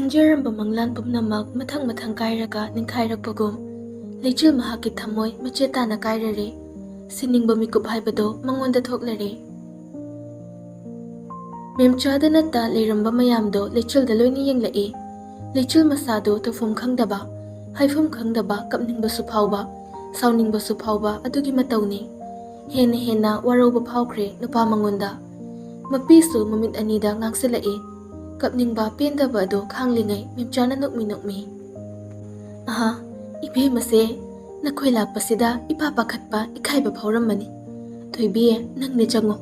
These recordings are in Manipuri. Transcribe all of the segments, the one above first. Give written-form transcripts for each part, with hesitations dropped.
ꯈꯟꯖꯔꯝꯕ ꯃꯪꯂꯥꯟ ꯄꯨꯝꯅꯃꯛ ꯃꯊꯪ ꯀꯥꯏꯔꯒ ꯅꯤꯡꯈꯥꯏꯔꯛꯄꯒꯨꯝ ꯂꯩꯆꯤꯜ ꯃꯍꯥꯛꯀꯤ ꯊꯃꯣꯏ ꯃꯆꯦꯠ ꯇꯥꯅ ꯀꯥꯏꯔꯔꯦ. ꯁꯤꯅꯤꯡꯕ ꯃꯤꯀꯨꯞ ꯍꯥꯏꯕꯗꯣ ꯃꯉꯣꯟꯗ ꯊꯣꯛꯂꯔꯦ. ꯃꯦꯝꯆꯥꯗꯅꯇ ꯂꯩꯔꯝꯕ ꯃꯌꯥꯝꯗꯣ ꯂꯩꯆꯤꯜꯗ ꯂꯣꯏꯅ ꯌꯦꯡꯂꯛꯏ. ꯂꯩꯆꯤꯜ ꯃꯁꯥꯗꯣ ꯇꯧꯐꯝ ꯈꯪꯗꯕ, ꯍꯥꯏꯐꯝ ꯈꯪꯗꯕ, ꯀꯞꯅꯤꯡꯕꯁꯨ ꯐꯥꯎꯕ, ꯁꯥꯎꯅꯤꯡꯕꯁꯨ ꯐꯥꯎꯕ ꯑꯗꯨꯒꯤ ꯃꯇꯧꯅꯤ. ꯍꯦꯟꯅ ꯋꯥꯔꯧꯕ ꯐꯥꯎꯈ꯭ꯔꯦ ꯅꯨꯄꯥ ꯃꯉꯣꯟꯗ. ꯃꯄꯤꯁꯨ ꯃꯃꯤꯠ ꯑꯅꯤꯗ ꯉꯥꯡꯁꯤꯜꯂꯛꯏ. ꯀꯞꯅꯤꯡꯕ ꯄꯦꯟꯗꯕ ꯑꯗꯨ ꯈꯥꯡꯂꯤꯉꯩ ꯃꯦꯝꯆꯥꯅ ꯅꯣꯛꯃꯤ. ꯑꯍꯥ, ꯏꯕꯦꯝꯃꯁꯦ, ꯅꯈꯣꯏ ꯂꯥꯛꯄꯁꯤꯗ ꯏꯄꯥ ꯄꯥꯈꯠꯄ ꯏꯀꯥꯏꯕ ꯐꯥꯎꯔꯝꯃꯅꯤ. ꯊꯣꯏꯕꯤ, ꯅꯪꯅꯦ ꯆꯪꯉꯣ.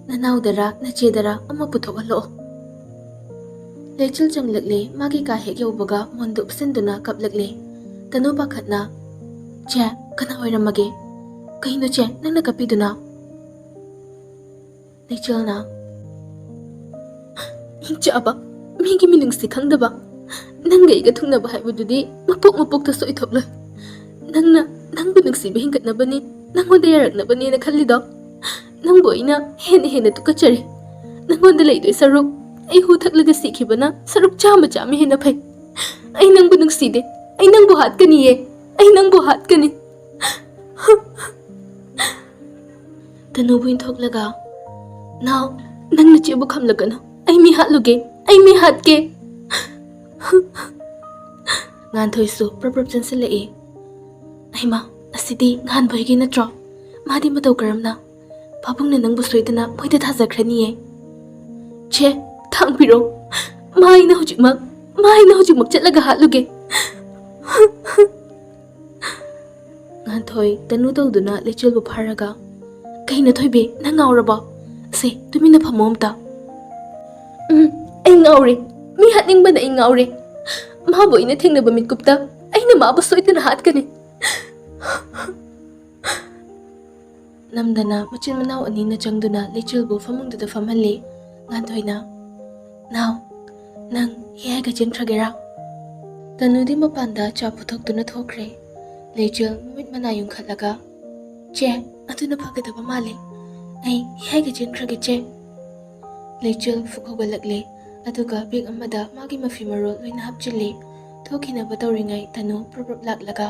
ꯅꯅꯥꯎꯗꯔꯥ ꯅꯆꯦꯗꯔꯥ ꯑꯃ ꯄꯨꯊꯣꯛꯍꯜꯂꯛꯑꯣ. ꯂꯩꯆꯤꯜ ꯆꯪꯂꯛꯂꯦ. ꯃꯥꯒꯤ ꯀꯥ ꯍꯦꯛ ꯌꯧꯕꯒ ꯃꯣꯟꯗ ꯎꯞꯁꯤꯟꯗꯨꯅ ꯀꯞꯂꯛꯂꯦ. ꯇꯅꯨ ꯄꯥꯈꯠꯅ, ꯆꯦ, ꯀꯅꯥ ꯑꯣꯏꯔꯝꯃꯒꯦ? ꯀꯩꯅꯣ ꯆꯦ, ꯅꯪꯅ ꯀꯞꯄꯤꯗꯨꯅ? ꯂꯩꯆꯤꯜꯅ, ꯍꯤꯡꯆꯥꯕ, ꯃꯤꯒꯤ ꯃꯤꯅꯨꯡꯁꯤ ꯈꯪꯗꯕ. ꯅꯪꯒ ꯑꯩꯒ ꯊꯨꯡꯅꯕ ꯍꯥꯏꯕꯗꯨꯗꯤ ꯃꯄꯣꯛꯇꯁꯨ ꯑꯣꯏꯊꯣꯛꯂꯣꯏ. ꯅꯪꯕꯨ ꯅꯨꯡꯁꯤꯕ ꯍꯦꯟꯒꯠꯅꯕꯅꯤ, ꯅꯪꯉꯣꯟꯗ ꯌꯥꯔꯛꯅꯕꯅꯦꯅ ꯈꯜꯂꯤꯗꯣ. ꯅꯪꯕꯨ ꯑꯩꯅ ꯍꯦꯟꯅ ꯇꯨꯀꯠꯆꯔꯤ. ꯅꯪꯉꯣꯟꯗ ꯂꯩꯗꯣꯏ ꯁꯔꯨꯛ ꯑꯩ ꯍꯨ ꯊꯛꯂꯒ ꯁꯤꯈꯤꯕꯅ ꯁꯔꯨꯛ ꯆꯥꯝꯃ ꯍꯦꯟꯅ ꯐꯩ. ꯑꯩ ꯅꯪꯕꯨ ꯅꯨꯡꯁꯤꯗꯦ. ꯑꯩ ꯅꯪꯕꯨ ꯍꯥꯠꯀꯅꯤꯌꯦ. ꯑꯩ ꯅꯪꯕꯨ ꯍꯥꯠꯀꯅꯤ. ꯇꯅꯨꯕꯨ ꯏꯟꯊꯣꯛꯂꯒ, ꯅꯥꯎ, ꯅꯪ ꯅꯆꯦꯕꯨ ꯈꯝꯂꯛꯀꯅꯨ. ꯑꯩ ꯃꯤ ꯍꯥꯠꯂꯨꯒꯦ. ꯑꯩ ꯃꯤ ꯍꯥꯠꯀꯦ. ꯉꯥꯟꯊꯣꯏꯁꯨ ꯄ꯭ꯔꯞ ꯆꯪꯁꯤꯜꯂꯛꯏ. ꯑꯩꯃ, ꯑꯁꯤꯗꯤ ꯉꯥꯟꯕꯣꯏꯒꯤ ꯅꯠꯇ꯭ꯔꯣ? ꯃꯥꯗꯤ ꯃꯇꯧ ꯀꯔꯝꯅ? ꯄꯥꯕꯨꯡꯅ ꯅꯪꯕꯨ ꯁꯣꯏꯗꯅ ꯃꯣꯏꯗ ꯊꯥꯖꯈ꯭ꯔꯅꯤꯌꯦ. ꯆꯦ, ꯊꯥꯡꯕꯤꯔꯣ. ꯃꯥ ꯑꯩꯅ ꯍꯧꯖꯤꯛꯃꯛ ꯆꯠꯂꯒ ꯍꯥꯠꯂꯨꯒꯦ. ꯉꯥꯟꯊꯣꯏ ꯇꯅꯨ ꯇꯧꯗꯨꯅ ꯂꯩꯆꯤꯜꯕꯨ ꯐꯥꯔꯒ, ꯀꯩꯅꯣ ꯊꯣꯏꯕꯤ, ꯅꯪ ꯉꯥꯎꯔꯕꯣ? ꯁꯦ, ꯇꯨꯃꯤꯟꯅ ꯐꯝꯃꯣ ꯑꯝꯇ. ꯑꯩ ꯉꯥꯎꯔꯦ. ꯃꯤ ꯍꯥꯠꯅꯤꯡꯕꯅ ꯑꯩ ꯉꯥꯎꯔꯦ. ꯃꯥꯕꯨ ꯑꯩꯅ ꯊꯦꯡꯅꯕ ꯃꯤꯀꯨꯞꯇ ꯑꯩꯅ ꯃꯥꯕꯨ ꯁꯣꯏꯗꯅ ꯍꯥꯠꯀꯅꯤ. ꯅꯝꯗꯅ ꯃꯆꯤꯟ ꯃꯅꯥꯎ ꯑꯅꯤꯅ ꯆꯪꯗꯨꯅ ꯂꯩꯆꯤꯜꯕꯨ ꯐꯃꯨꯡꯗꯨꯗ ꯐꯝꯍꯜꯂꯤ. ꯉꯥꯟꯊꯣꯏꯅ, ꯅꯥꯎ, ꯅꯪ ꯍꯤꯌꯥꯏꯒ ꯆꯦꯟꯈ꯭ꯔꯒꯦꯔꯥ? ꯇꯅꯨꯗꯤ ꯃꯄꯥꯟꯗ ꯆꯥ ꯄꯨꯊꯣꯛꯇꯨꯅ ꯊꯣꯛꯈ꯭ꯔꯦ. ꯂꯩꯆꯤꯜ ꯃꯃꯤꯠ ꯃꯅꯥ ꯌꯨꯡꯈꯠꯂꯒ, ꯆꯦ, ꯑꯗꯨꯅ ꯐꯒꯗꯕ ꯃꯥꯜꯂꯤ. ꯑꯩ ꯍꯤꯌꯥꯏꯒ ꯆꯦꯟꯈ꯭ꯔꯒꯦ ꯆꯦ. ꯂꯩꯆꯤꯜ ꯐꯨꯛ ꯍꯧꯒꯠꯂꯛꯂꯦ. ꯑꯗꯨꯒ ꯕꯦꯛ ꯑꯃꯗ ꯃꯥꯒꯤ ꯃꯐꯤ ꯃꯔꯣꯜ ꯂꯣꯏꯅ ꯍꯥꯞꯆꯤꯜꯂꯤ. ꯊꯣꯛꯈꯤꯅꯕ ꯇꯧꯔꯤꯉꯩ ꯇꯅꯨ ꯄ꯭ꯔꯞ ꯂꯥꯛꯂꯒ,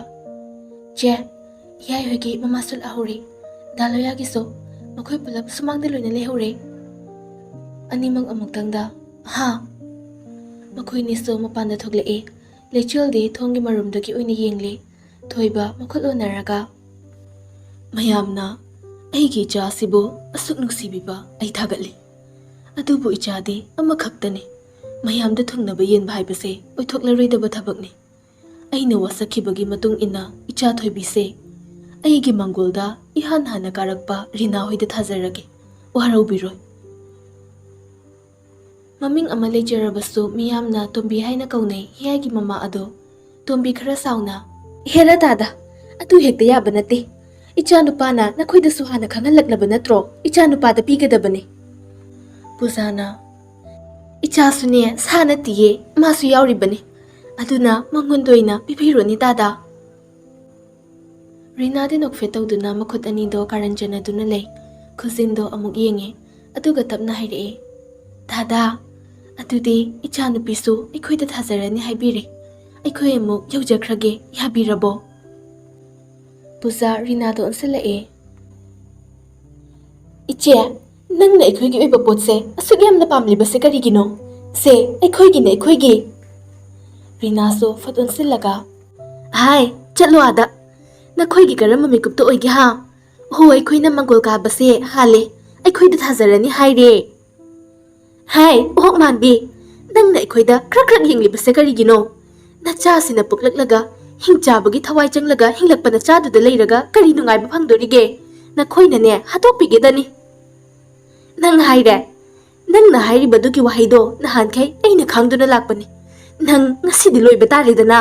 ꯆꯦ, ꯍꯤꯌꯥꯏ ꯍꯣꯏꯒꯤ ꯃꯃꯥꯁꯨ ꯂꯥꯛꯍꯧꯔꯤ. ꯗꯥꯂꯣꯌꯥꯒꯤꯁꯨ. ꯃꯈꯣꯏ ꯄꯨꯂꯞ ꯁꯨꯃꯥꯡꯗ ꯂꯣꯏꯅ ꯂꯩꯍꯧꯔꯦ. ꯑꯅꯤꯃꯛ ꯑꯃꯨꯛꯇꯪꯗ, ꯍꯥ? ꯃꯈꯣꯏꯅꯤꯁꯨ ꯃꯄꯥꯟꯗ ꯊꯣꯛꯂꯛꯏ. ꯂꯩꯆꯤꯜꯗꯤ ꯊꯣꯡꯒꯤ ꯃꯔꯨꯝꯗꯒꯤ ꯑꯣꯏꯅ ꯌꯦꯡꯂꯤ. ꯊꯣꯏꯕ ꯃꯈꯨꯠ ꯑꯣꯟꯅꯔꯒ, ꯃꯌꯥꯝꯅ ꯑꯩꯒꯤ ꯏꯆꯥ ꯑꯁꯤꯕꯨ ꯑꯁꯨꯛ ꯅꯨꯡꯁꯤꯕꯤꯕ ꯑꯩ ꯊꯥꯒꯠꯂꯤ. ꯑꯗꯨꯕꯨ ꯏꯆꯥꯗꯤ ꯑꯃꯈꯛꯇꯅꯤ. ꯃꯌꯥꯝꯗ ꯊꯨꯡꯅꯕ ꯌꯦꯟꯕ ꯍꯥꯏꯕꯁꯦ ꯑꯣꯏꯊꯣꯛꯂꯔꯣꯏꯗꯕ ꯊꯕꯛꯅꯤ. ꯑꯩꯅ ꯋꯥꯁꯛꯈꯤꯕꯒꯤ ꯃꯇꯨꯡ ꯏꯟꯅ ꯏꯆꯥ ꯊꯣꯏꯕꯤꯁꯦ ꯑꯩꯒꯤ ꯃꯥꯡꯒꯣꯜꯗ ꯏꯍꯥꯟ ꯍꯥꯟꯅ ꯀꯥꯔꯛꯄ ꯔꯤꯅꯥ ꯍꯣꯏꯗ ꯊꯥꯖꯔꯒꯦ. ꯋꯥꯔꯧꯕꯤꯔꯣꯏ. ꯃꯃꯤꯡ ꯑꯃ ꯂꯩꯖꯔꯕꯁꯨ ꯃꯤꯌꯥꯝꯅ ꯇꯣꯝꯕꯤ ꯍꯥꯏꯅ ꯀꯧꯅꯩ ꯍꯤꯌꯥꯏꯒꯤ ꯃꯃꯥ ꯑꯗꯣ. ꯇꯣꯝꯕꯤ ꯈꯔ ꯁꯥꯎꯅ, ꯍꯦꯔꯥ ꯗꯥꯗꯥ, ꯑꯗꯨ ꯍꯦꯛꯇ ꯌꯥꯕ ꯅꯠꯇꯦ. ꯏꯆꯥ ꯅꯨꯄꯥꯅ ꯅꯈꯣꯏꯗꯁꯨ ꯍꯥꯟꯅ ꯈꯪꯍꯜꯂꯛꯂꯕ ꯅꯠꯇ꯭ꯔꯣ? ꯏꯆꯥ ꯅꯨꯄꯥꯗ ꯄꯤꯒꯗꯕꯅꯤ. ꯄꯨꯖꯥꯅ, ꯏꯆꯥꯁꯨꯅꯦ, ꯁꯥ ꯅꯠꯇꯤꯌꯦ, ꯃꯥꯁꯨ ꯌꯥꯎꯔꯤꯕꯅꯤ. ꯑꯗꯨꯅ ꯃꯉꯣꯟꯗ ꯑꯣꯏꯅ ꯄꯤꯕꯤꯔꯣꯅꯤ ꯗꯥꯗꯥ. ꯔꯤꯅꯥꯗꯤ ꯅꯣꯛꯐꯦꯠ ꯇꯧꯗꯨꯅ ꯃꯈꯨꯠ ꯑꯅꯤꯗꯣ ꯀꯥꯔꯟꯖꯅꯗꯨꯅ ꯂꯩ. ꯈꯨꯖꯤꯟꯗꯣ ꯑꯃꯨꯛ ꯌꯦꯡꯉꯤ. ꯑꯗꯨꯒ ꯇꯞꯅ ꯍꯥꯏꯔꯛꯏ, ꯗꯥꯗꯥ, ꯑꯗꯨꯗꯤ ꯏꯆꯥꯅꯨꯄꯤꯁꯨ ꯑꯩꯈꯣꯏꯗ ꯊꯥꯖꯔꯅꯤ ꯍꯥꯏꯕꯤꯔꯦ. ꯑꯩꯈꯣꯏ ꯑꯃꯨꯛ ꯌꯧꯖꯈ꯭ꯔꯒꯦ, ꯌꯥꯕꯤꯔꯕꯣ? ꯄꯨꯖꯥ ꯔꯤꯅꯥꯗ ꯑꯣꯟꯁꯤꯜꯂꯛꯏ. ꯏꯆꯦ, ꯅꯪꯅ ꯑꯩꯈꯣꯏꯒꯤ ꯑꯣꯏꯕ ꯄꯣꯠꯁꯦ ꯑꯁꯨꯛ ꯌꯥꯝꯅ ꯄꯥꯝꯂꯤꯕꯁꯦ ꯀꯔꯤꯒꯤꯅꯣ? ꯁꯦ, ꯑꯩꯈꯣꯏꯒꯤꯅꯦ, ꯑꯩꯈꯣꯏꯒꯤ. ꯔꯤꯅꯥꯁꯨ ꯐꯠ ꯑꯣꯟꯁꯤꯜꯂꯒ, ꯍꯥꯏ, ꯆꯠꯂꯣ ꯑꯥꯗ. ꯅꯈꯣꯏꯒꯤ ꯀꯔꯝꯕ ꯃꯤꯀꯨꯞꯇ ꯑꯣꯏꯒꯦ ꯍꯥ? ꯍꯣ, ꯑꯩꯈꯣꯏꯅ ꯃꯥꯡꯒꯣꯜ ꯀꯥꯕꯁꯦ ꯍꯥꯜꯂꯦ. ꯑꯩꯈꯣꯏꯗ ꯊꯥꯖꯔꯅꯤ ꯍꯥꯏꯔꯦ. ꯍꯥꯏ, ꯑꯣꯛ ꯃꯥꯟꯕꯤ, ꯅꯪꯅ ꯑꯩꯈꯣꯏꯗ ꯈ꯭ꯔꯛ ꯌꯦꯡꯂꯤꯕꯁꯦ ꯀꯔꯤꯒꯤꯅꯣ? ꯅꯆꯥꯁꯤꯅ ꯄꯣꯛꯂꯛꯂꯒ ꯍꯤꯡꯆꯥꯕꯒꯤ ꯊꯋꯥꯏ ꯆꯪꯂꯒ ꯍꯤꯡꯂꯛꯄ ꯅꯆꯥꯗꯨꯗ ꯂꯩꯔꯒ ꯀꯔꯤ ꯅꯨꯡꯉꯥꯏꯕ ꯐꯪꯗꯣꯔꯤꯒꯦ? ꯅꯈꯣꯏꯅꯅꯦ ꯍꯥꯠꯇꯣꯛꯄꯤꯒꯦꯗꯅꯤ. ꯅꯪ ꯍꯥꯏꯔꯦ. ꯅꯪꯅ ꯍꯥꯏꯔꯤꯕꯗꯨꯒꯤ ꯋꯥꯍꯩꯗꯣ ꯅꯍꯥꯟꯈꯩ ꯑꯩꯅ ꯈꯪꯗꯨꯅ ꯂꯥꯛꯄꯅꯤ. ꯅꯪ ꯉꯁꯤꯗꯤ ꯂꯣꯏꯕ ꯇꯥꯔꯦꯗꯅ.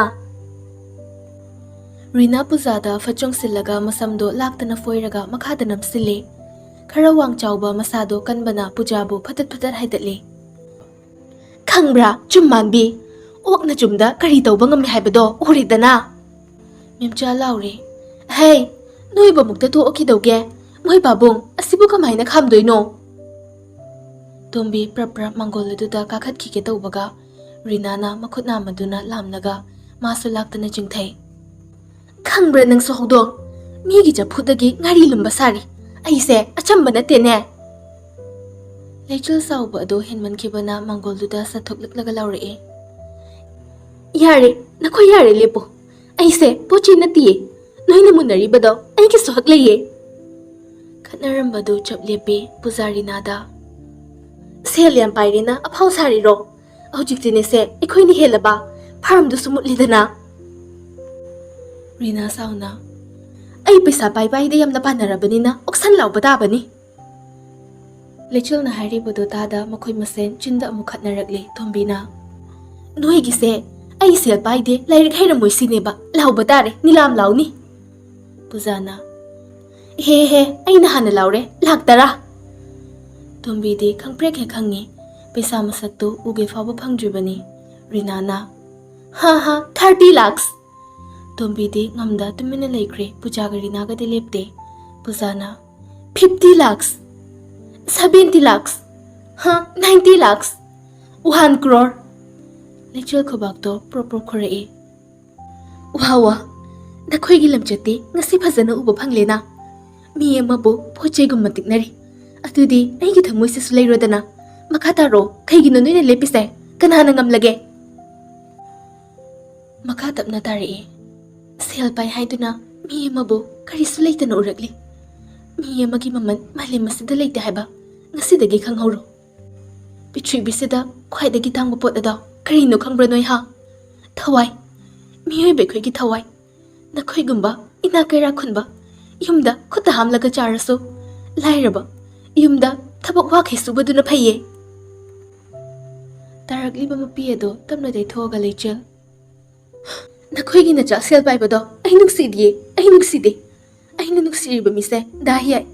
ꯔꯤꯅꯥ ꯄꯨꯖꯥꯗ ꯐꯠ ꯆꯣꯡꯁꯤꯜꯂꯒ ꯃꯁꯝꯗꯣ ꯂꯥꯛꯇꯅ ꯐꯣꯏꯔꯒ ꯃꯈꯥꯗ ꯅꯝꯁꯤꯜꯂꯤ. ꯈꯔ ꯋꯥꯡ ꯆꯥꯎꯕ ꯃꯁꯥꯗꯣ ꯀꯟꯕꯅ ꯄꯨꯖꯥꯕꯨ ꯐꯇꯠ ꯍꯥꯏꯗꯠꯂꯤ. ꯈꯪꯕ꯭ꯔꯥ, ꯆꯨꯝ ꯃꯥꯟꯕꯤ, ꯑꯣꯛꯅ ꯆꯨꯝꯗ ꯀꯔꯤ ꯇꯧꯕ ꯉꯝꯃꯤ ꯍꯥꯏꯕꯗꯣ ꯎꯔꯦꯗꯅ. ꯃꯦꯝꯆꯥ ꯂꯥꯎꯔꯤ. ꯍꯦ, ꯅꯣꯏꯕꯨ ꯑꯃꯨꯛꯇ ꯇꯣꯛꯈꯤꯗꯧꯒꯦ. ꯃꯣꯏ ꯄꯥꯕꯨꯡ ꯑꯁꯤꯕꯨ ꯀꯃꯥꯏꯅ ꯈꯥꯝꯗꯣꯏꯅꯣ? ꯇꯣꯝꯕꯤ ꯄ꯭ꯔꯞ ꯃꯥꯡꯒꯣꯜ ꯑꯗꯨꯗ ꯀꯥꯈꯠꯈꯤꯒꯦ ꯇꯧꯕꯒ Rinana makut namaduna lamnaga masu laktana jingthai. Khangbra nangsu hawdong migi chapudagi ngari lumba sari aise achamba natene. Leichul sauba ado henmankibana mangolduda sathokliklaga lauree. Yare nakoi yare lepo aise pochi natiye noina munaribado aigi sohak leye. Khatnarambadu chap lepe pujari nada. Sel yam pairina aphau sari ro hojiktine se ekhoini helaba farm du sumut lidana. Rina sauna ai paisa pai pai de yamna panarabanina oksan lauba dabani. Leichul na hari bodo tada makhoi masen chinda amu khatnarakle thombina. Noigi se ai sel pai de lairik haira moisine ba lauba dare nilam launi. Pujana he ai na hana laure laktara. Tombi de khangprek he khangi paisa masakto uge faba phangjibani. Rinana ha 30 lakhs. Tombi de ngamda tumina laikre pujagari naga de lepte. Pujana 50 lakhs 70 lakhs 90 lakhs 1 crore. Leichul khobakto proper khore. Wawa nakhoi gi lamchati ngasi phajana uba phanglena. Mi amabu phoche gum matiknari. Atudi ai gi thamoi se sulai rodana. Makata ro khaigi no noina lepise kanana ngamlage. Makatap na tari. Sel pai haiduna mi amabu kari sulai tana urakli. Mi amagi maman mali masida leite haiba ngasidagi khanghoro. Pichibisida khwaidagi tangba pot ada karino khangbra noi ha. Thawai mi be khoi gi thawai na khoi gumba ina kaira khunba yumda khuta hamlaga charasu lairaba yumda thabak wa khaisuba duna phaiye. Tarakliba mapi ado tamna dei thoga leichel. Na khoi gi na cha sel pai bado ai nuksidi ai nuksiriba mise dahiyai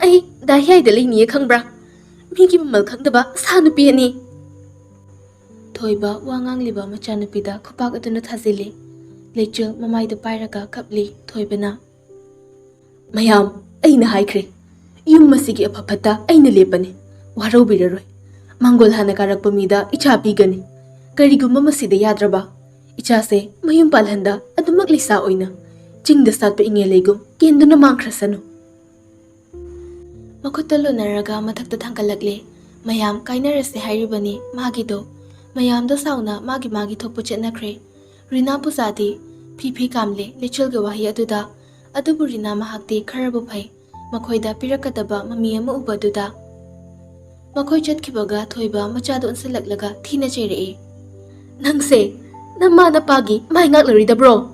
ai dahiyai da leini khangbra migi mamal khangdaba sanupi ani. Thoiba wangang liba machanupida khupak aduna thazili. Leichel mamai da pairaga kapli thoibana. Mayam aina haikhre yum masigi apapata aina lepani warau biraroi mangol hana karakpa mida icha pigani karigumba masida yadraba icha se mayum palhanda adumak lisa oina chingda satpa inge legum kenduna mangkrasanu. Makutalo naraga mathakta thangkalakle mayam kainarase hairibani magido mayam da sauna magi thokpu chetnakre. Rina puzadi phi kamle Leichul ga wahi aduda adubu Rina mahakti kharabu phai makhoida pirakadaba mami ama ubaduda. Makhoi chatkibaga thoiba machado unsilaklaga thina cheree. Nangse namma na pagi mai ngaklari da bro.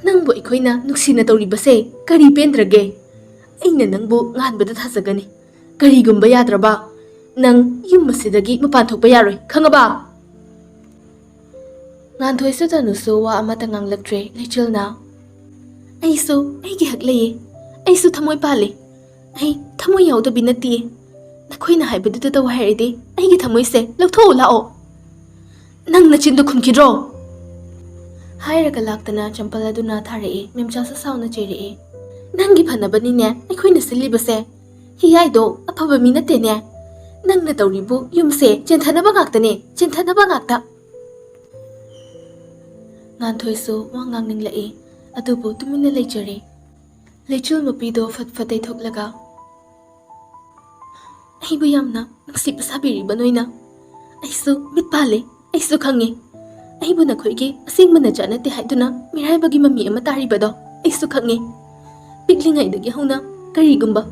Nangbu ikhoina nuksina tawribase kari pendrage. Aina nangbu nganbada thasagani. Kari gumba yadraba. Nang yum masidagi mapan thokpa yaroi khangaba. Ngan thoi su tanusu wa amata nganglaktre Leichul na. Aisu aigi hak leye. Aisu thamoi pale. Ai thamoi yaudabi nati. Nakhoi na haibadu da wahairide aigi thamoi se laktho lao. Nang na chindu khumkidro. Hairaga laktana champala duna tharee memcha sa sauna cheree. Nangi phanabani ne akhoi na silibase. Hiyai do aphaba mi nate ne. Nang na tawribu yumse chenthana ba ngakta. Ngan thoi su wangang ninglai adubu tumina leichare. Leichul mapido fatfatai thoklaga. Aibu yamna naksip sabiri banoina. Aisu mitpale aisu khangi. Aibu na khoige asengba na janate haiduna mirai bagi mami ama taribado aisu khangi. Piklingai dagi hauna karigumba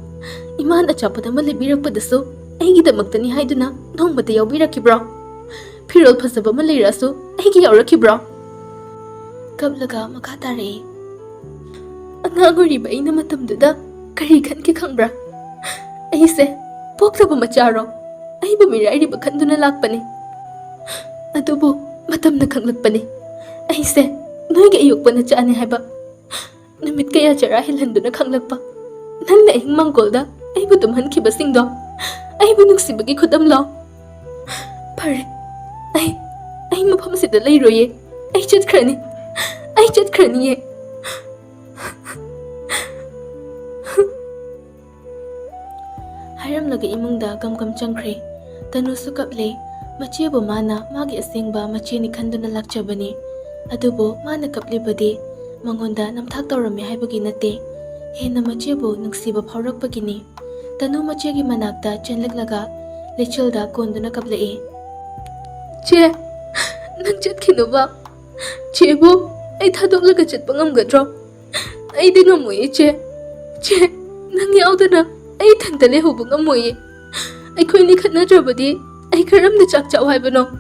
iman achapada ma lebirakpadasu aigi damaktani haiduna nongmata yaubirakibra. Phirol phasaba ma leirasu aigi yaurakibra. Kablaga makatare. Anganguriba ina matamduda kari khanki khangbra. Aise poktaba macharo aibu mirairiba khanduna lakpane. Adubu matamna khanglakpane. Aise noiga ayukpa na chane haiba. Namit kaya chara hilanduna khanglakpa. Nanna ing mangkolda aibu tumhankhiba singdo aibu nuksibagi khudamlo. Pare ai mafam sida leiroye. Ai chatkrani ye. Haram laga imungda gam changkre. Tanu su kaple Machebu mana magi asengba macheni khanduna lakchabani. Adubo mana kaplibadi mangonda namthak tawrami haibagi nate. Hena machebu nungsiba phaurakpagini. Tanu machegi manakta chenlaklaga lechilda konduna kaplai. Che, nang chatkinuba. Chebu, ay thadolaga chatpa ngamgadro. Ay di ngamoy che. Che, nang yaudana ay thantale hubu ngamoy. Ay koy ni khannadrabadi ay karamda chak chaw haibano.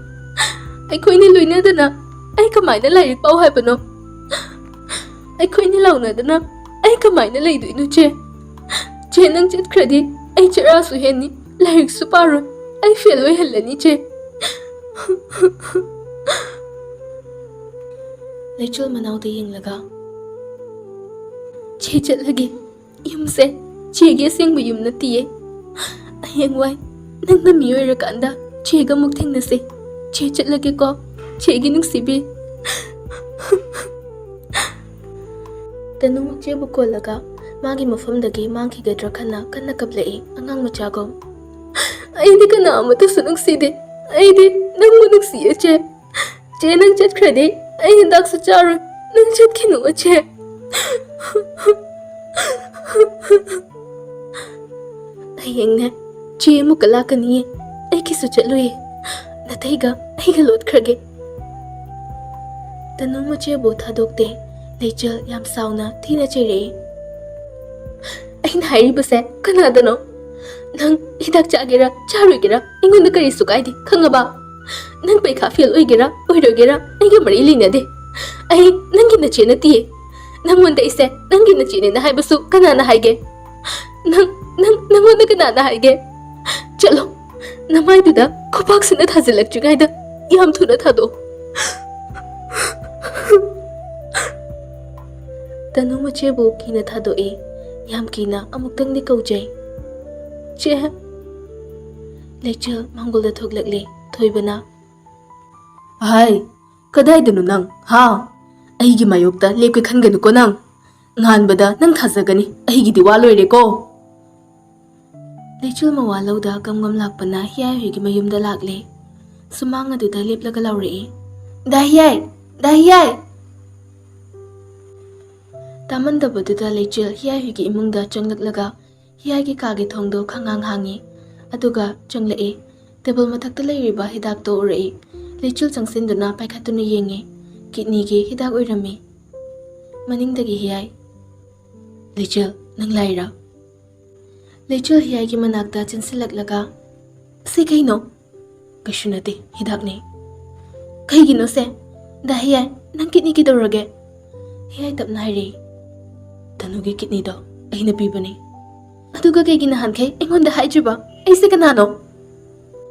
Ay koy ni loinadana ay kamay na lairik paw haibano. Ay koy ni launadana ay kamay na laiduino che. Che nang chatkradi ay charasu heni lairik suparo ay felway halani che. Lechul manawda yinglaga. Che chatlagi yumse chege asengba yum natiye. Ayengway nang namiyoyrakanda chega muk thengnase. Che chatlagi ko chegi nungsibi. Tanu mukchebu kolaga magi mafamdagi mangkhigadra khanna kanna kaplai angang machagom. Aidi kana amata sunungside. Aidi nangmu nungsiye che. Che nang chatkradi ay hindak sa charo nang chatkinu che. Ayeng che mukalakani ay kisu chatluye. Nataiga ay galot krage. Tanu machebu thadokte lechal yam sauna thina chere. Ay nairi base kanadano. Nang hidak chagira charugira ingonda kari sukaidi khangaba. Nang paikha fail oigera oirogera aiga mari linade. Ay nangi na chena tiye. Nang wanda ise nangi na chene na haibasu kanana haige. Nang wanda kanana haige. Chalo namai duda kopak sina thazilak chugaida yam thuna thado. Tanu machebu kina thado e yam kina amuktang ni kaujay. Che lechal mangolda thoglakle thoibana. Hai, kadaidanu nang, ha? Aigi mayokta lepke khanganu ko nang. Nganbada nang thazagani, aigi diwa loire ko. Lechul mawalawda gamgam lakpana hiyay huigi mayumda lakle. Sumanga duda leplaga lawre. Dahiyay! Tamandabadada lechul hiyay huigi imungda changlaklaga hiyaygi kage thongdo khangang hangi. Aduga changlae, table mathakta lairiba hidakto ure. Lechul changsinduna paikhatuna yenge. Kidney hidak oirami. Maningdagi hiyay. Lechul nang laira. Lechul hiyaygi manakta chansilaklaga. Se kaino? Kashunate hidakne. Kaigino se? Dahiyay nang kidney kidorage. Hiyay tapna hairi. Tanugi kidney do ay napibani. Aduga kay ginahankay ingonda haijiba ay se kanano.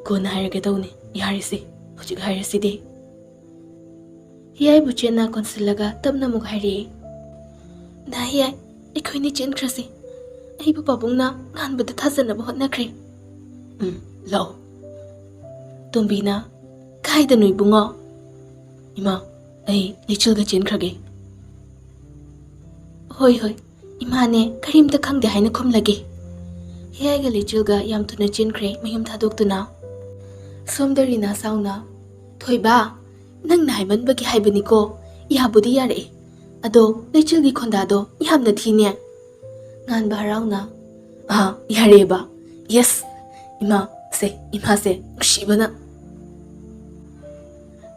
Ko na hairage daw ni yarisi. Hujig hairisi de. Hiyay buchena konsilaga tabna muk hairi. Dahiyay ikoy ni chen krasi. Ay papabong na nganbada thazana bahot na kre. Lao. Tumbi na kahit ano'y bunga. Ima ay lechul ga chen krage. Hoy. Imane karimta khangde haina khomlage. Hiyay ga lechul ga yam thuna chen kre mayum thadoktu Somdari na sauna. Thoiba, nang naiman bagi haibani ko, yabudi yare. Ado, lechul gi khondado yam na thine. Ngan baharaw na. Yare ba. Yes. Ima se shiba na.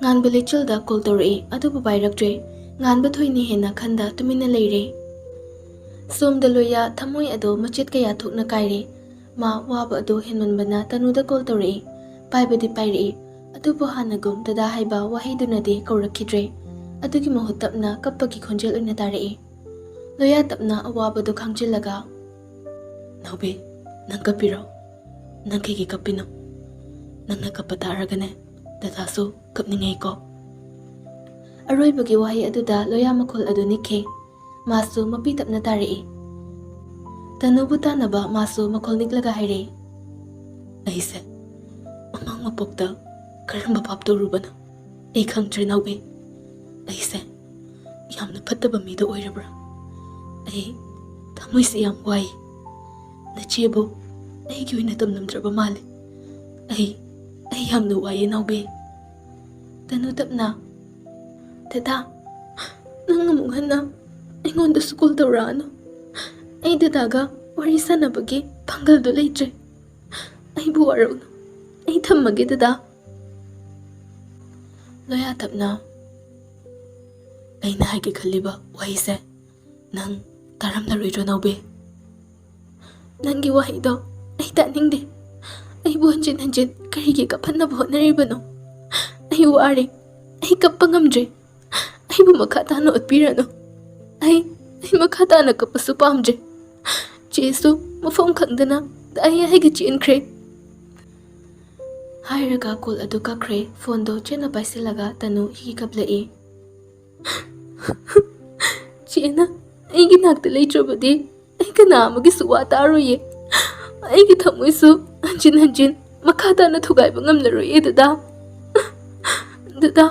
Ngan ba lechul da kol tore, ado babayraktre. Ngan ba thoi ni hena khanda tumina leire. Somda loya thamoy ado machit kaya thuk na kaire. Ma waba ado henman bana tanuda kol tore. Paibadi paire. Ado po hanagum dada haiba wahiduna de kaurakidre. Ado ki mahut tapna kapagi khonjel una tare. Loya tapna awaba do khangjilaga. Naube, nang kapiro. Nang kiki kapino. Nang nakapataragane. Dada so kapningay ko. Aroy bagi wahi aduda loya makol ado nikhe. Masu mapitap na tari. Tanubuta na ba masu makol niglaga haire. Ayse, amang mapokta karamba papto rubana. Ay khang trinaube. Ayse, yam na pataba mido oirabra. Ay, tamoy siyam wai. Na chebo, ay kiwi na tamnamdraba mali. Ay ꯑꯩ ꯌꯥꯝꯅ ꯋꯥꯏꯌꯦ ꯅꯥꯎꯕꯤ. ꯇꯅꯨ ꯇꯞꯅ, ꯗꯗꯥ, ꯅꯪ ꯑꯃꯨꯛ ꯍꯟꯅ ꯑꯩꯉꯣꯟꯗꯁꯨ ꯀꯣꯜ ꯇꯧꯔꯛꯑꯅꯨ. ꯑꯩ ꯗꯗꯥꯒ ꯋꯥꯔꯤ ꯁꯥꯟꯅꯕꯒꯤ ꯄꯥꯡꯒꯜꯗꯣ ꯂꯩꯇ꯭ꯔꯦ. ꯑꯩꯕꯨ ꯋꯥꯔꯧꯅꯨ. ꯑꯩ ꯊꯝꯃꯒꯦ ꯗꯗꯥ. ꯂꯣꯌꯥ ꯇꯞꯅ, ꯑꯩꯅ ꯍꯥꯏꯒꯦ ꯈꯜꯂꯤꯕ ꯋꯥꯍꯩꯁꯦ ꯅꯪ ꯇꯥꯔꯝꯂꯔꯣꯏꯗ꯭ꯔꯣ ꯅꯥꯎꯕꯤ? ꯅꯪꯒꯤ ꯋꯥꯍꯩꯗꯣ ꯑꯩ ꯇꯥꯅꯤꯡꯗꯦ. ꯑꯩꯕꯨ ꯍꯟꯖꯤꯟ ꯍꯟꯖꯤꯟ ꯀꯔꯤꯒꯤ ꯀꯞꯍꯟꯅꯕ ꯍꯣꯠꯅꯔꯤꯕꯅꯣ? ꯑꯩ ꯋꯥꯔꯦ. ꯑꯩ ꯀꯞꯄ ꯉꯝꯗ꯭ꯔꯦ. ꯑꯩꯕꯨ ꯃꯈꯥ ꯇꯥꯅ ꯑꯣꯠꯄꯤꯔꯅꯨ. ꯑꯩ ꯃꯈꯥ ꯇꯥꯅ ꯀꯞꯄꯁꯨ ꯄꯥꯝꯗ꯭ꯔꯦ. ꯆꯦꯁꯨ ꯃꯐꯝ ꯈꯪꯗꯅ ꯑꯩꯒ ꯆꯦꯟꯈ꯭ꯔꯦ. ꯍꯥꯏꯔꯒ ꯀꯣꯜ ꯑꯗꯨ ꯀꯛꯈ꯭ꯔꯦ. ꯐꯣꯟꯗꯣ ꯆꯦꯠꯅ ꯄꯥꯏꯁꯤꯜꯂꯒ ꯇꯅꯨ ꯍꯤ ꯀꯞꯂꯛꯏ. ꯆꯦꯅ ꯑꯩꯒꯤ ꯅꯥꯛꯇ ꯂꯩꯇ꯭ꯔꯕꯗꯤ ꯑꯩ ꯀꯅꯥ ꯑꯃꯒꯤꯁꯨ ꯋꯥ ꯇꯥꯔꯣꯏꯌꯦ. ꯑꯩꯒꯤ ꯊꯃꯣꯏꯁꯨ ꯍꯟꯖꯤꯟ ꯍꯟꯖꯤꯟ ꯃꯈꯥ ꯇꯥꯅ ꯊꯨꯒꯥꯏꯕ ꯉꯝꯂꯔꯣꯏꯌꯦ ꯗꯗꯥ. ꯗꯗꯥ,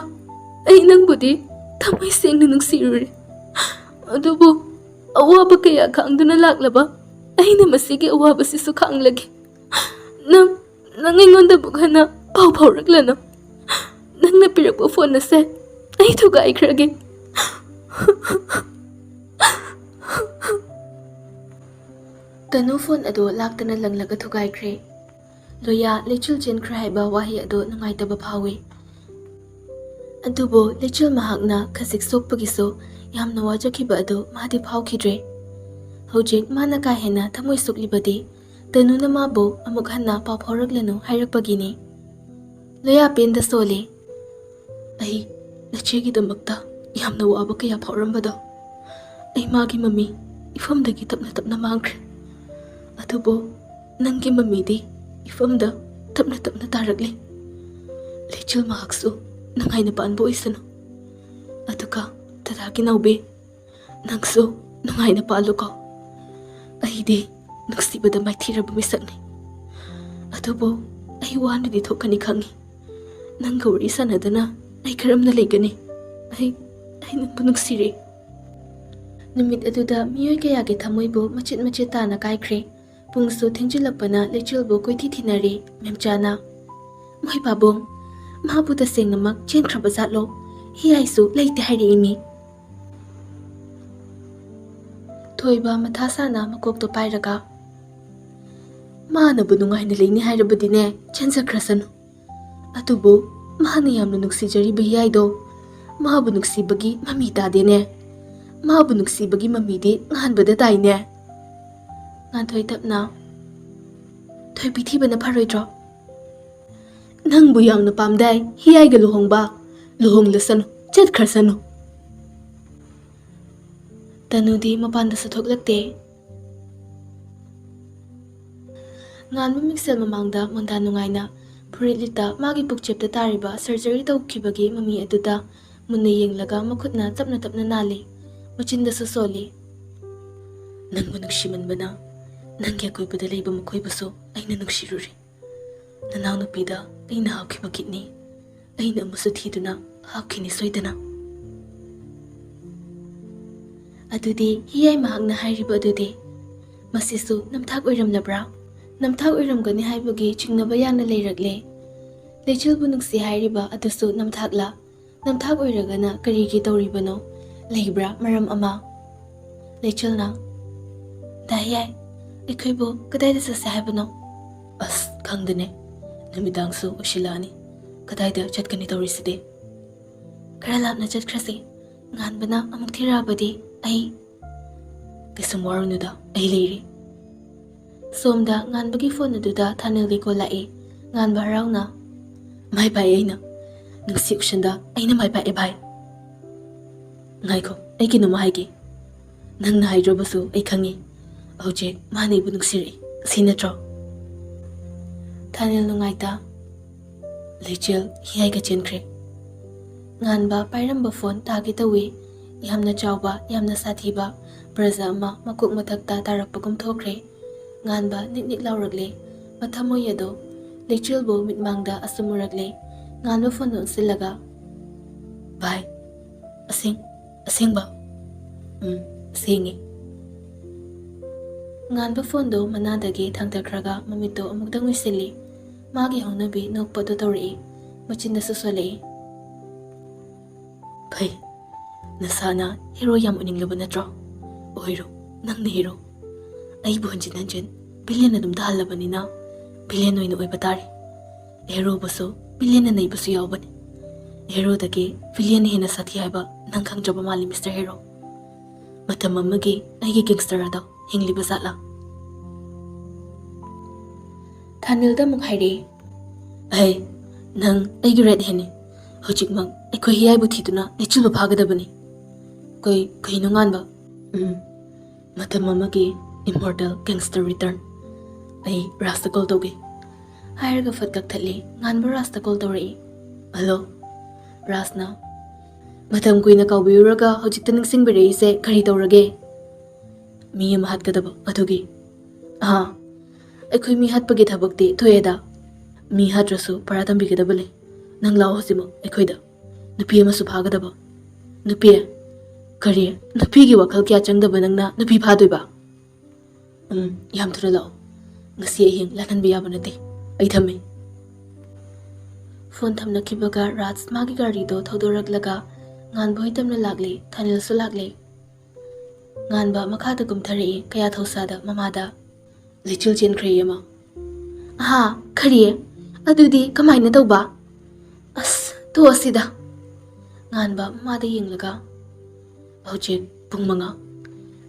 ꯑꯩ ꯅꯪꯕꯨꯗꯤ ꯊꯃꯣꯏ ꯁꯦꯡꯅ ꯅꯨꯡꯁꯤꯔꯨꯔꯦ. ꯑꯗꯨꯕꯨ ꯑꯋꯥꯕ ꯀꯌꯥ ꯈꯥꯡꯗꯨꯅ ꯂꯥꯛꯂꯕ ꯑꯩꯅ ꯃꯁꯤꯒꯤ ꯑꯋꯥꯕꯁꯤꯁꯨ ꯈꯥꯡꯂꯒꯦ. ꯅꯪ ꯑꯩꯉꯣꯟꯗ ꯑꯃꯨꯛ ꯍꯟꯅ ꯄꯥꯎ ꯐꯥꯎꯔꯛꯂꯅꯨ. ꯅꯪꯅ ꯄꯤꯔꯛꯄ ꯐꯣꯟ ꯑꯁꯦ ꯑꯩ ꯊꯨꯒꯥꯏꯈ꯭ꯔꯒꯦ. ꯇꯅꯨ ꯐꯣꯟ ꯑꯗꯨ ꯂꯥꯛꯇꯅ ꯂꯪꯂꯒ ꯊꯨꯒꯥꯏꯈ꯭ꯔꯦ. ꯂꯣꯌꯥ ꯂꯩꯆꯤꯜ ꯆꯦꯟꯈ꯭ꯔꯦ ꯍꯥꯏꯕ ꯋꯥꯍꯩ ꯑꯗꯨ ꯅꯨꯡꯉꯥꯏꯇꯕ ꯐꯥꯎꯏ. ꯑꯗꯨꯕꯨ ꯂꯩꯆꯤꯜ ꯃꯍꯥꯛꯅ ꯈꯖꯤꯛ ꯁꯣꯛꯄꯒꯤꯁꯨ ꯌꯥꯝꯅ ꯋꯥꯖꯈꯤꯕ ꯑꯗꯨ ꯃꯥꯗꯤ ꯐꯥꯎꯈꯤꯗ꯭ꯔꯦ. ꯍꯧꯖꯤꯛ ꯃꯥꯅ ꯀꯥ ꯍꯦꯟꯅ ꯊꯃꯣꯏ ꯁꯣꯛꯂꯤꯕꯗꯤ ꯇꯅꯨꯅ ꯃꯥꯕꯨ ꯑꯃꯨꯛ ꯍꯟꯅ ꯄꯥꯎ ꯐꯥꯎꯔꯛꯂꯅꯨ ꯍꯥꯏꯔꯛꯄꯒꯤꯅꯤ. ꯂꯣꯌꯥ ꯄꯦꯟꯗ ꯁꯣꯜꯂꯤ. ꯑꯩ ꯅꯆꯦꯒꯤꯗꯃꯛꯇ ꯌꯥꯝꯅ ꯋꯥꯕ ꯀꯌꯥ ꯐꯥꯎꯔꯝꯕꯗꯣ ꯑꯩ ꯃꯥꯒꯤ ꯃꯃꯤ ꯏꯐꯝꯗꯒꯤ ꯇꯞꯅ ꯇꯞꯅ ꯃꯥꯡꯈ꯭ꯔꯦ. ꯑꯗꯨꯕꯨ ꯅꯪꯒꯤ ꯃꯃꯤꯗꯤ ꯏꯐꯝꯗ ꯇꯞꯅ ꯇꯞꯅ ꯇꯥꯔꯛꯂꯤ. ꯂꯩꯆꯤꯜ ꯃꯍꯥꯛꯁꯨ ꯅꯨꯡꯉꯥꯏꯅ ꯄꯥꯟꯕ ꯑꯣꯏꯁꯅꯨ. ꯑꯗꯨꯒ ꯗꯗꯥꯒꯤ ꯅꯥꯎꯕꯤ, ꯅꯪꯁꯨ ꯅꯨꯡꯉꯥꯏꯅ ꯄꯥꯜꯂꯨꯀꯣ. ꯑꯩꯗꯤ ꯅꯨꯡꯁꯤꯕꯗ ꯃꯥꯏꯊꯤꯔꯕ ꯃꯤꯁꯛꯅꯤ. ꯑꯗꯨꯕꯨ ꯑꯩ ꯋꯥꯅꯗꯤ ꯊꯣꯛꯀꯅꯤ ꯈꯪꯉꯤ. ꯅꯪꯒ ꯋꯥꯔꯤ ꯁꯥꯟꯅꯗꯅ ꯑꯩ ꯀꯔꯝꯅ ꯂꯩꯒꯅꯤ? ꯑꯩ ꯅꯪꯕꯨ ꯅꯨꯡꯁꯤꯔꯦ. ꯅꯨꯃꯤꯠ ꯑꯗꯨꯗ ꯃꯤꯑꯣꯏ ꯀꯌꯥꯒꯤ ꯊꯃꯣꯏꯕꯨ ꯃꯆꯦꯠ ꯃꯆꯦꯠ ꯇꯥꯅ ꯀꯥꯏꯈ꯭ꯔꯦ. ꯄꯨꯡꯁꯨ ꯊꯦꯡꯖꯤꯜꯂꯛꯄꯅ ꯂꯩꯆꯤꯜꯕꯨ ꯀꯣꯏꯊꯤ ꯊꯤꯅꯔꯤ ꯃꯦꯝꯆꯥꯅ. ꯃꯣꯏ ꯄꯥꯕꯨꯡ, ꯃꯥꯕꯨ ꯇꯁꯦꯡꯅꯃꯛ ꯆꯦꯟꯈ꯭ꯔꯕ ꯖꯥꯠꯂꯣ? ꯍꯤꯌꯥꯏꯁꯨ ꯂꯩꯇꯦ ꯍꯥꯏꯔꯛꯏꯃꯤ. ꯊꯣꯏꯕ ꯃꯊꯥ ꯁꯥꯅ ꯃꯀꯣꯛꯇꯣ ꯄꯥꯏꯔꯒ, ꯃꯥꯅꯕꯨ ꯅꯨꯡꯉꯥꯏꯅ ꯂꯩꯅꯤ ꯍꯥꯏꯔꯕꯗꯤꯅꯦ ꯆꯦꯟꯖꯈ꯭ꯔꯁꯅꯨ. ꯑꯗꯨꯕꯨ ꯃꯥꯅ ꯌꯥꯝꯅ ꯅꯨꯡꯁꯤꯖꯔꯤꯕ ꯍꯤꯌꯥꯏꯗꯣ ꯃꯥꯕꯨ ꯅꯨꯡꯁꯤꯕꯒꯤ ꯃꯃꯤ ꯇꯥꯗꯦꯅꯦ. ꯃꯥꯕꯨ ꯅꯨꯡꯁꯤꯕꯒꯤ ꯃꯃꯤꯗꯤ ꯉꯥꯟꯕꯗ ꯇꯥꯏꯅꯦ. ꯉꯥꯟꯊꯣꯏ ꯇꯞꯅ, ꯊꯣꯏꯕꯤ ꯊꯤꯕꯅ ꯐꯔꯣꯏꯗ꯭ꯔꯣ? ꯅꯪꯕꯨ ꯌꯥꯝꯅ ꯄꯥꯝꯗꯥꯏ ꯍꯤꯌꯥꯏꯒ ꯂꯨꯍꯣꯡꯕ. ꯂꯨꯍꯣꯡꯂꯁꯅꯨ, ꯆꯠꯈ꯭ꯔꯁꯅꯨ. ꯇꯅꯨꯗꯤ ꯃꯄꯥꯟꯗꯁꯨ ꯊꯣꯛꯂꯛꯇꯦ. ꯉꯥꯟꯕ ꯃꯤꯡꯁꯦꯜ ꯃꯃꯥꯡꯗ ꯃꯣꯟꯗꯥ ꯅꯨꯡꯉꯥꯏꯅ ꯐꯨꯔꯤꯠ ꯂꯤꯠꯇ ꯃꯥꯒꯤ ꯄꯨꯛꯆꯦꯞꯇ ꯇꯥꯔꯤꯕ ꯁꯔꯖꯔꯤ ꯇꯧꯈꯤꯕꯒꯤ ꯃꯃꯤ ꯑꯗꯨꯗ ꯃꯨꯟꯅ ꯌꯦꯡꯂꯒ ꯃꯈꯨꯠꯅ ꯇꯞꯅ ꯇꯞꯅ ꯅꯥꯜꯂꯤ. ꯃꯆꯤꯟꯗꯁꯨ ꯁꯣꯜꯂꯤ. ꯅꯪꯕꯨ ꯅꯨꯡꯁꯤꯃꯟꯕꯅ ꯅꯪꯒꯤ ꯑꯀꯣꯏꯕꯗ ꯂꯩꯕ ꯃꯈꯣꯏꯕꯨꯁꯨ ꯑꯩꯅ ꯅꯨꯡꯁꯤꯔꯨꯔꯦ. ꯅꯅꯥꯎꯅꯨꯄꯤꯗ ꯑꯩꯅ ꯍꯥꯞꯈꯤꯕ ꯀꯤꯠꯅꯤ ꯑꯩꯅ ꯑꯃꯨꯛꯁꯨ ꯊꯤꯗꯨꯅ ꯍꯥꯞꯈꯤꯅꯤ ꯁꯣꯏꯗꯅ. ꯑꯗꯨꯗꯤ ꯍꯤꯌꯥꯏ ꯃꯍꯥꯛꯅ ꯍꯥꯏꯔꯤꯕ ꯑꯗꯨꯗꯤ ꯃꯁꯤꯁꯨ ꯅꯝꯊꯥꯛ ꯑꯣꯏꯔꯝꯂꯕ꯭ꯔꯥ? ꯅꯝꯊꯥꯛ ꯑꯣꯏꯔꯝꯒꯅꯤ ꯍꯥꯏꯕꯒꯤ ꯆꯤꯡꯅꯕ ꯌꯥꯝꯅ ꯂꯩꯔꯛꯂꯦ. ꯂꯩꯆꯤꯜꯕꯨ ꯅꯨꯡꯁꯤ ꯍꯥꯏꯔꯤꯕ ꯑꯗꯨꯁꯨ ꯅꯝꯊꯥꯛꯂꯥ? ꯅꯝꯊꯥꯛ ꯑꯣꯏꯔꯒꯅ ꯀꯔꯤꯒꯤ ꯇꯧꯔꯤꯕꯅꯣ? ꯂꯩꯕ꯭ꯔꯥ ꯃꯔꯝ ꯑꯃ? ꯂꯩꯆꯤꯜꯅ, ꯗꯥ ꯍꯤꯌꯥꯏ, ꯑꯩꯈꯣꯏꯕꯨ ꯀꯗꯥꯏꯗ ꯆꯠꯁꯦ ꯍꯥꯏꯕꯅꯣ? ꯑꯁ ꯈꯪꯗꯦꯅꯦ. ꯅꯨꯃꯤꯗꯥꯡꯁꯨ ꯑꯣꯏꯁꯤꯜꯂꯛꯑꯅꯤ. ꯀꯗꯥꯏꯗ ꯆꯠꯀꯅꯤ ꯇꯧꯔꯤꯁꯤꯗꯤ? ꯈꯔ ꯂꯥꯞꯅ ꯆꯠꯈ꯭ꯔꯁꯤ. ꯉꯥꯟꯕꯅ ꯑꯃꯨꯛ ꯊꯤꯔꯛꯑꯕꯗꯤ ꯀꯩꯁꯨꯝ ꯋꯥꯔꯨꯅꯨꯗ, ꯑꯩ ꯂꯩꯔꯤ. ꯁꯣꯝꯗ ꯉꯥꯟꯕꯒꯤ ꯐꯣꯟ ꯑꯗꯨꯗ ꯊꯥꯅꯦꯜꯒꯤ ꯀꯣꯜ ꯂꯥꯛꯏ. ꯉꯥꯟꯕ ꯍꯔꯥꯎꯅ, ꯃꯥꯏ ꯄꯥꯛꯑꯦ ꯑꯩꯅ. ꯅꯨꯡꯁꯤ ꯑꯣꯛꯁꯟꯗ ꯑꯩꯅ ꯃꯥꯏ ꯄꯥꯛꯑꯦ ꯚꯥꯏ. ꯉꯥꯏꯈꯣ, ꯑꯩ ꯀꯩꯅꯣꯝꯃ ꯍꯥꯏꯒꯦ. ꯅꯪꯅ ꯍꯥꯏꯗ꯭ꯔꯕꯁꯨ ꯑꯩ ꯈꯪꯉꯤ. ꯍꯧꯖꯤꯛ ꯃꯥꯅ ꯑꯩꯕꯨ ꯅꯨꯡꯁꯤꯔꯛꯏ. ꯑꯁꯤ ꯅꯠꯇ꯭ꯔꯣ? ꯊꯥꯅꯦꯜ ꯅꯨꯡꯉꯥꯏꯇ, ꯂꯩꯆꯤꯜ ꯍꯤꯌꯥꯏꯒ ꯆꯦꯟꯈ꯭ꯔꯦ. ꯉꯥꯟꯕ ꯄꯥꯏꯔꯝꯕ ꯐꯣꯟ ꯇꯥꯒꯦ ꯇꯧꯏ. ꯌꯥꯝꯅ ꯆꯥꯎꯕ, ꯌꯥꯝꯅ ꯁꯥꯊꯤꯕ ꯄ꯭ꯔꯖꯥ ꯑꯃ ꯃꯀꯣꯛ ꯃꯊꯛꯇ ꯇꯥꯔꯛꯄꯒꯨꯝ ꯊꯣꯛꯈ꯭ꯔꯦ. ꯉꯥꯟꯕ ꯅꯤꯛ ꯅꯤꯛ ꯂꯥꯎꯔꯛꯂꯦ. ꯃꯊꯃꯣꯏ ꯑꯗꯣ ꯂꯩꯆꯤꯜꯕꯨ ꯃꯤꯠꯃꯥꯡꯗ ꯑꯁꯨꯝ ꯎꯔꯛꯂꯦ. ꯉꯥꯟꯕ ꯐꯣꯟꯗ ꯑꯣꯟꯁꯤꯜꯂꯒ, ꯚꯥꯏ, ꯑꯁꯦꯡꯕ? ꯁꯦꯡꯉꯤ. ꯉꯥꯟꯕ ꯐꯣꯟꯗꯣ ꯃꯅꯥꯗꯒꯤ ꯊꯥꯡꯊꯈ꯭ꯔꯒ ꯃꯃꯤꯠꯇꯣ ꯑꯃꯨꯛꯇꯪ ꯎꯏꯁꯤꯜꯂꯤ. Magi haunabi nokpado tawri machinda sosolei. Phai nasana hero yam uninglaba natro oiro nangna hero ai bonjin nanjen billion adum dahalabani na billion oina oiba tari hero baso billion nei basu yawbani hero dake billion hena sathi haiba nang khangjoba mali Mr. Hero matam amagi aigi gangster ado hingliba zatla Thanilda mukhairi ai nang aigi red hene hojik mang aikoi hiyai bu thiduna lechulba phagadabani koi nunganba matam amagi immortal gangster return ai rasta call toge hairaga fatkak thali nganba rasta call tori hello rasna matam kuina kawbiuraga hojikta ningsing bere ise kari tawrage mi am hatgadaba adugi aikoi mi hatpagi thabakti thoyeda mi hatrasu paratam bigadabale nang law hosimo aikoida nupi ama su phagadaba nupi kari nupi gi wakhal kya changdaba nangna nupi phadoiba yam thura law ngasi ahing lanan bi yaba nate ai thame phone thamna kibaga raj magi gari do thodoraklaga ngan boi tamna lagle thanil su lagle ngan ba makha da kumthari kaya thousada mamada lichul chen kriyama khari adudi kamaina tawba as to asida ngan ba mamada yenglaga hojek pung manga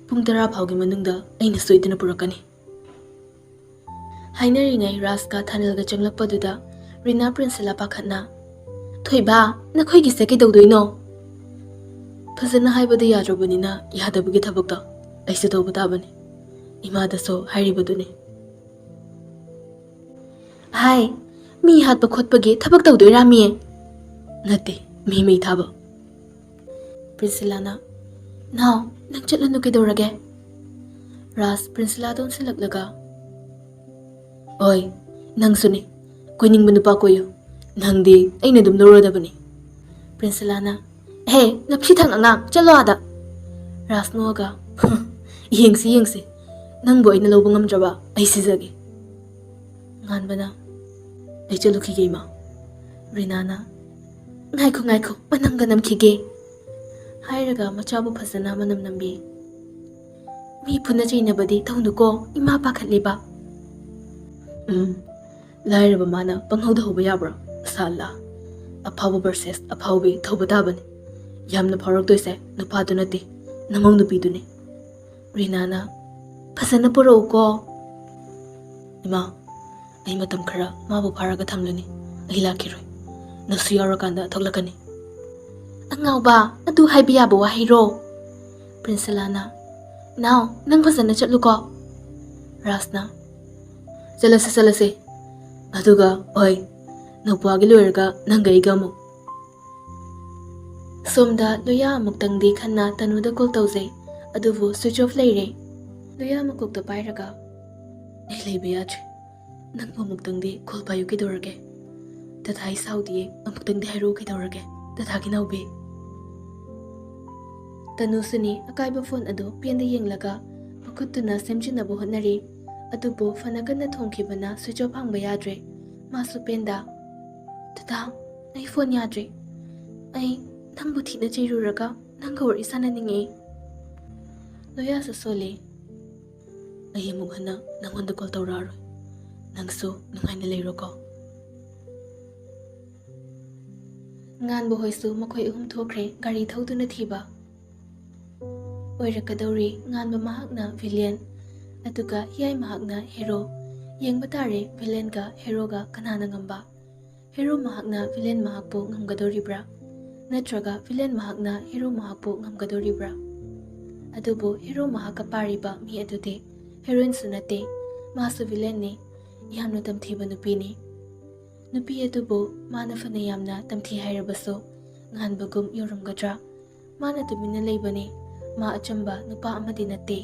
pung tara phawgi manungda aina soidina purakani hainari raska thanilga changlakpaduda rina prinsela pakhatna thoiba nakhoigi se ke dawdoino phazana haibada yadrobanina yadabugi thabakta aise tawba tabani imada so hairibaduni hai mi hatpa khotpagi thabak tawdoira mi nate mi mei thaba Prinsela now nang chatlanu ke dawrage ras prinsela don silaklaga oi nang suni koining manupa koyo nangdi aina dum norodabani Prinsela he napsi thang anga chalo ada ras noga yengsi nang boy na lobang amjaba ai sizagi nganbana ai chalu khige ma rinana ngai ko manam ganam khige hairaga machabu phasana manam nambi mi phuna chaina badi thaunuko ima pakhatliba lairaba mana panghauda hoba yabra sala aphawa versus aphawi thoba dabani yamna pharak toise nupa du nati namong nupi duni rinana phasana poro ko ima ai matam khara mabu pharaga thamlani ai lakhiroi nasu yarakanda thoglakani angauba adu haibiya bo wahiro Prinsela now nang phasana chatluko rasna salase aduga oi nopagi loiraga nangai gamu somda loya muktangdi khanna tanuda call tawjai adubu switch off leire loya mukokta pairaga ai leibiyach nangba muktangdi call payu ke dorage tathai saudi amuktangdi hairo ke dorage tathagi naubi tanusuni akaiba phone ado penda yenglaga pakutuna semjinabu honari adubu fanagana thongkhibana switch off hangba yadre masu penda tata ai phone yadre ai nangbu thina cheiruraga nangga wari sananingi loya sole ai mughana nangonda call tawraro nangso nungaina leiroko ngan bo hoisu makhoi uhum thokre gari thauduna thiba oirakadori ngan ba mahakna villain aduga yai mahakna hero yengba tare villain ga hero ga kanana ngamba hero mahakna villain mahakpo ngamgadoribra natraga villain mahakna hero mahakpo ngamgadoribra adubu hero mahaka pariba mi adude heroine sunate masu villain ne yamna tamthiba nupini nupi adubu mana fana yamna tamthi hairabaso nganbagum yorumgadra mana tumina leibane ma achamba nupa amadi nate